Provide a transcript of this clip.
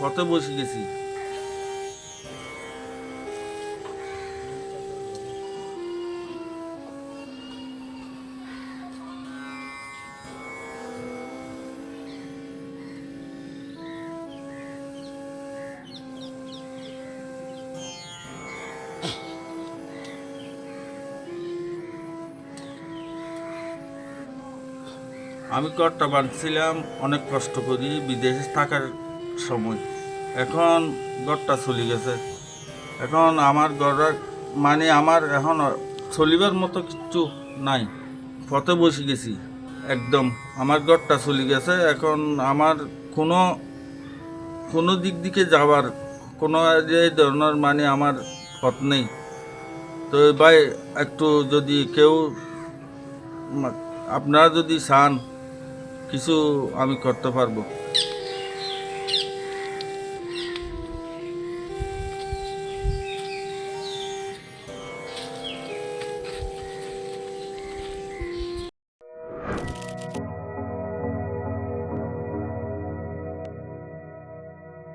পথে বসে গেছি। আমি ঘরটা বাঁধছিলাম অনেক কষ্ট করি বিদেশে থাকার সময়। এখন ঘরটা চলে গেছে। এখন আমার ঘরের মানে আমার এখন চলিবার মতো কিচ্ছু নাই। পথে বসে গেছি একদম। আমার ঘরটা চলে গেছে। এখন আমার কোনো কোনো দিক দিকে যাওয়ার কোনো এই ধরনের মানে আমার পথ নেই। তো ভাই একটু যদি কেউ আপনারা যদি চান কিছু আমি করতে পারবো।